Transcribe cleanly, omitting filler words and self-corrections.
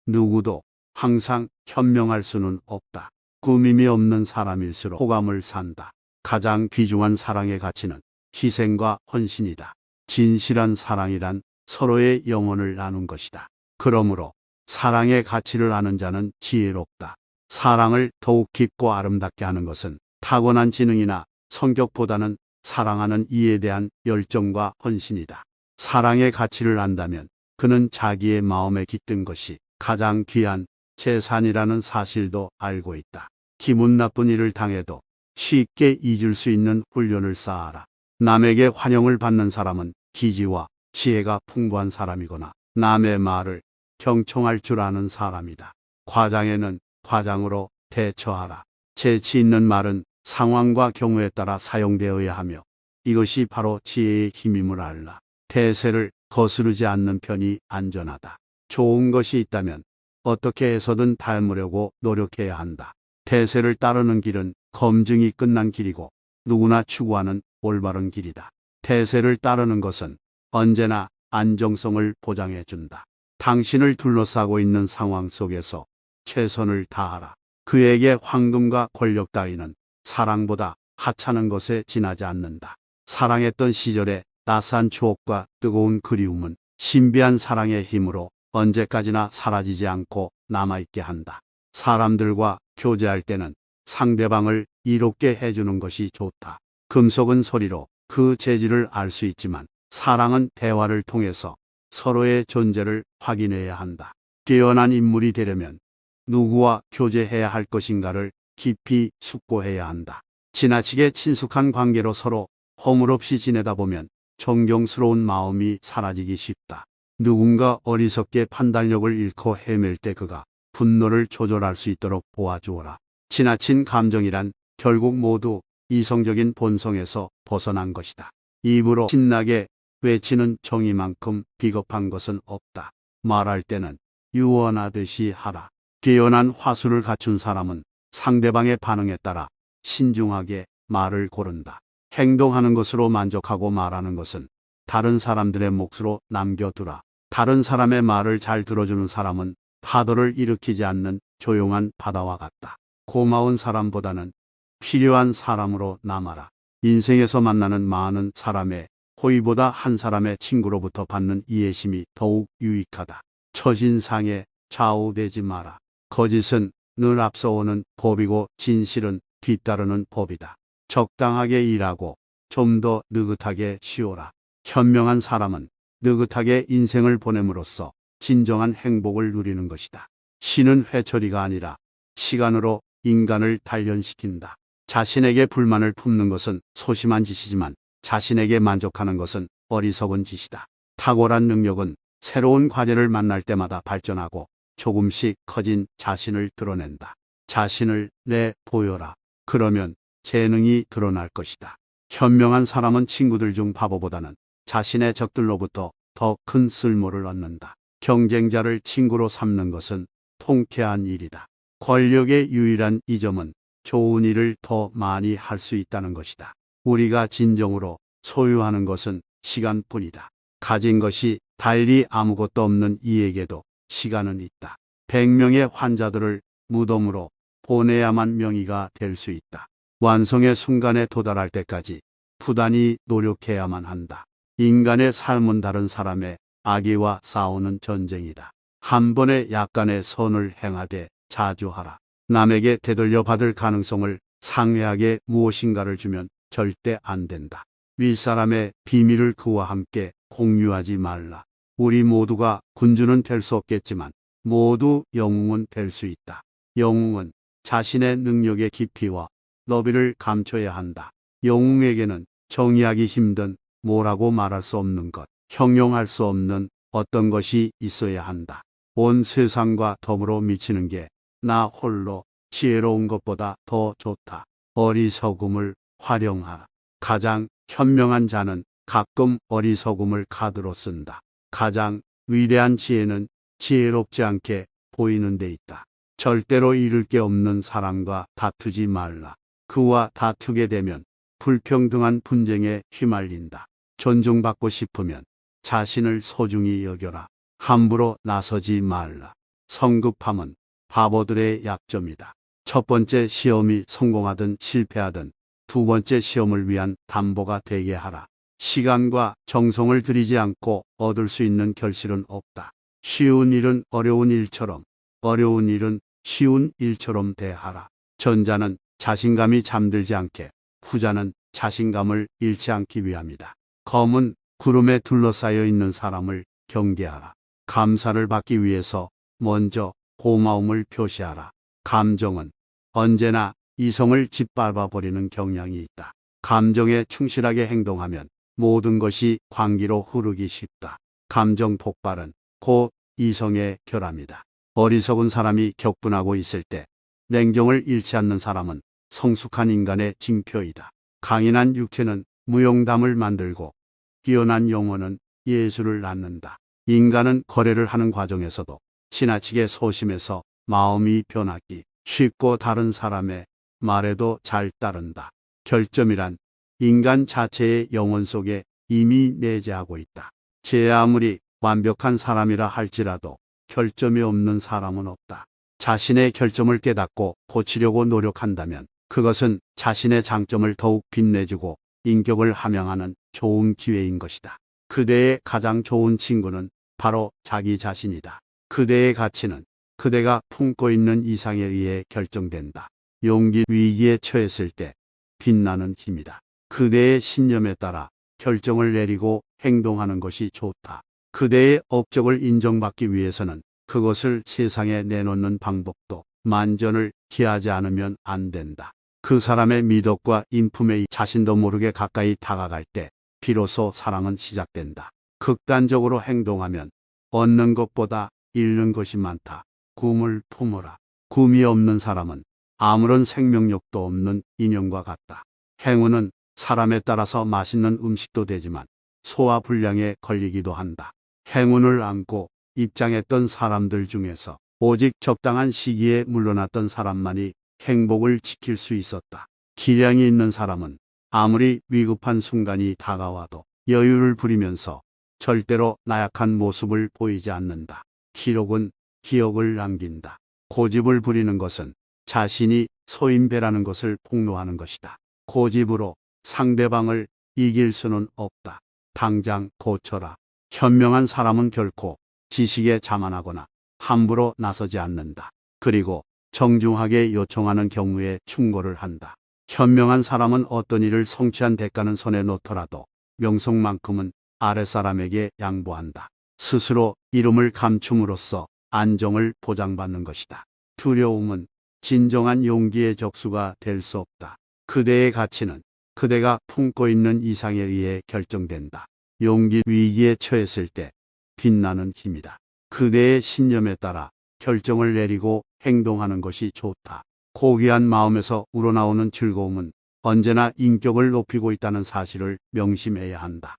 누구도 항상 현명할 수는 없다. 꾸밈이 없는 사람일수록 호감을 산다. 가장 귀중한 사랑의 가치는 희생과 헌신이다. 진실한 사랑이란 서로의 영혼을 나눈 것이다. 그러므로 사랑의 가치를 아는 자는 지혜롭다. 사랑을 더욱 깊고 아름답게 하는 것은 타고난 지능이나 성격보다는 사랑하는 이에 대한 열정과 헌신이다. 사랑의 가치를 안다면 그는 자기의 마음에 깃든 것이 가장 귀한 재산이라는 사실도 알고 있다. 기분 나쁜 일을 당해도 쉽게 잊을 수 있는 훈련을 쌓아라. 남에게 환영을 받는 사람은 기지와 지혜가 풍부한 사람이거나 남의 말을 경청할 줄 아는 사람이다. 과장에는 과장으로 대처하라. 재치 있는 말은 상황과 경우에 따라 사용되어야 하며 이것이 바로 지혜의 힘임을 알라. 대세를 거스르지 않는 편이 안전하다. 좋은 것이 있다면 어떻게 해서든 닮으려고 노력해야 한다. 대세를 따르는 길은 검증이 끝난 길이고 누구나 추구하는 올바른 길이다. 대세를 따르는 것은 언제나 안정성을 보장해 준다. 당신을 둘러싸고 있는 상황 속에서 최선을 다하라. 그에게 황금과 권력 따위는 사랑보다 하찮은 것에 지나지 않는다. 사랑했던 시절의 따스한 추억과 뜨거운 그리움은 신비한 사랑의 힘으로 언제까지나 사라지지 않고 남아있게 한다. 사람들과 교제할 때는 상대방을 이롭게 해주는 것이 좋다. 금속은 소리로 그 재질을 알 수 있지만 사랑은 대화를 통해서 서로의 존재를 확인해야 한다. 뛰어난 인물이 되려면 누구와 교제해야 할 것인가를 깊이 숙고해야 한다. 지나치게 친숙한 관계로 서로 허물없이 지내다 보면 존경스러운 마음이 사라지기 쉽다. 누군가 어리석게 판단력을 잃고 헤맬 때 그가 분노를 조절할 수 있도록 도와주어라. 지나친 감정이란 결국 모두 이성적인 본성에서 벗어난 것이다. 입으로 신나게 외치는 정의만큼 비겁한 것은 없다. 말할 때는 유언하듯이 하라. 뛰어난 화술을 갖춘 사람은 상대방의 반응에 따라 신중하게 말을 고른다. 행동하는 것으로 만족하고 말하는 것은 다른 사람들의 몫으로 남겨두라. 다른 사람의 말을 잘 들어주는 사람은 파도를 일으키지 않는 조용한 바다와 같다. 고마운 사람보다는 필요한 사람으로 남아라. 인생에서 만나는 많은 사람의 호의보다 한 사람의 친구로부터 받는 이해심이 더욱 유익하다. 첫인상에 좌우되지 마라. 거짓은 늘 앞서오는 법이고 진실은 뒤따르는 법이다. 적당하게 일하고 좀 더 느긋하게 쉬어라. 현명한 사람은 느긋하게 인생을 보냄으로써 진정한 행복을 누리는 것이다. 신은 회초리가 아니라 시간으로 인간을 단련시킨다. 자신에게 불만을 품는 것은 소심한 짓이지만 자신에게 만족하는 것은 어리석은 짓이다. 탁월한 능력은 새로운 과제를 만날 때마다 발전하고 조금씩 커진 자신을 드러낸다. 자신을 내보여라. 그러면 재능이 드러날 것이다. 현명한 사람은 친구들 중 바보보다는 자신의 적들로부터 더 큰 쓸모를 얻는다. 경쟁자를 친구로 삼는 것은 통쾌한 일이다. 권력의 유일한 이점은 좋은 일을 더 많이 할 수 있다는 것이다. 우리가 진정으로 소유하는 것은 시간뿐이다. 가진 것이 달리 아무것도 없는 이에게도 시간은 있다. 100명의 환자들을 무덤으로 보내야만 명의가 될 수 있다. 완성의 순간에 도달할 때까지 부단히 노력해야만 한다. 인간의 삶은 다른 사람의 악의와 싸우는 전쟁이다. 한 번에 약간의 선을 행하되 자주 하라. 남에게 되돌려 받을 가능성을 상회하게 무엇인가를 주면 절대 안 된다. 윗사람의 비밀을 그와 함께 공유하지 말라. 우리 모두가 군주는 될 수 없겠지만 모두 영웅은 될 수 있다. 영웅은 자신의 능력의 깊이와 너비를 감춰야 한다. 영웅에게는 정의하기 힘든 뭐라고 말할 수 없는 것, 형용할 수 없는 어떤 것이 있어야 한다. 온 세상과 더불어 미치는 게 나 홀로 지혜로운 것보다 더 좋다. 어리석음을 활용하라. 가장 현명한 자는 가끔 어리석음을 카드로 쓴다. 가장 위대한 지혜는 지혜롭지 않게 보이는 데 있다. 절대로 잃을 게 없는 사람과 다투지 말라. 그와 다투게 되면 불평등한 분쟁에 휘말린다. 존중받고 싶으면 자신을 소중히 여겨라. 함부로 나서지 말라. 성급함은 바보들의 약점이다. 첫 번째 시험이 성공하든 실패하든 두 번째 시험을 위한 담보가 되게 하라. 시간과 정성을 들이지 않고 얻을 수 있는 결실은 없다. 쉬운 일은 어려운 일처럼, 어려운 일은 쉬운 일처럼 대하라. 전자는 자신감이 잠들지 않게, 후자는 자신감을 잃지 않기 위함이다. 검은 구름에 둘러싸여 있는 사람을 경계하라. 감사를 받기 위해서 먼저 고마움을 표시하라. 감정은 언제나 이성을 짓밟아 버리는 경향이 있다. 감정에 충실하게 행동하면 모든 것이 광기로 흐르기 쉽다. 감정 폭발은 곧 이성의 결함이다. 어리석은 사람이 격분하고 있을 때 냉정을 잃지 않는 사람은 성숙한 인간의 징표이다. 강인한 육체는 무용담을 만들고 뛰어난 영혼은 예술을 낳는다. 인간은 거래를 하는 과정에서도 지나치게 소심해서 마음이 변하기 쉽고 다른 사람의 말에도 잘 따른다. 결점이란 인간 자체의 영혼 속에 이미 내재하고 있다. 제 아무리 완벽한 사람이라 할지라도 결점이 없는 사람은 없다. 자신의 결점을 깨닫고 고치려고 노력한다면 그것은 자신의 장점을 더욱 빛내주고 인격을 함양하는 좋은 기회인 것이다. 그대의 가장 좋은 친구는 바로 자기 자신이다. 그대의 가치는 그대가 품고 있는 이상에 의해 결정된다. 용기 위기에 처했을 때 빛나는 힘이다. 그대의 신념에 따라 결정을 내리고 행동하는 것이 좋다. 그대의 업적을 인정받기 위해서는 그것을 세상에 내놓는 방법도 만전을 기하지 않으면 안 된다. 그 사람의 미덕과 인품에 자신도 모르게 가까이 다가갈 때 비로소 사랑은 시작된다. 극단적으로 행동하면 얻는 것보다 잃는 것이 많다. 꿈을 품어라. 꿈이 없는 사람은 아무런 생명력도 없는 인형과 같다. 행운은 사람에 따라서 맛있는 음식도 되지만 소화불량에 걸리기도 한다. 행운을 안고 입장했던 사람들 중에서 오직 적당한 시기에 물러났던 사람만이 행복을 지킬 수 있었다. 기량이 있는 사람은 아무리 위급한 순간이 다가와도 여유를 부리면서 절대로 나약한 모습을 보이지 않는다. 기록은 기억을 남긴다. 고집을 부리는 것은 자신이 소인배라는 것을 폭로하는 것이다. 고집으로 상대방을 이길 수는 없다. 당장 고쳐라. 현명한 사람은 결코 지식에 자만하거나 함부로 나서지 않는다. 그리고 정중하게 요청하는 경우에 충고를 한다. 현명한 사람은 어떤 일을 성취한 대가는 손에 놓더라도 명성만큼은 아랫사람에게 양보한다. 스스로 이름을 감춤으로써 안정을 보장받는 것이다. 두려움은 진정한 용기의 적수가 될 수 없다. 그대의 가치는 그대가 품고 있는 이상에 의해 결정된다. 용기 위기에 처했을 때 빛나는 힘이다. 그대의 신념에 따라 결정을 내리고 행동하는 것이 좋다. 고귀한 마음에서 우러나오는 즐거움은 언제나 인격을 높이고 있다는 사실을 명심해야 한다.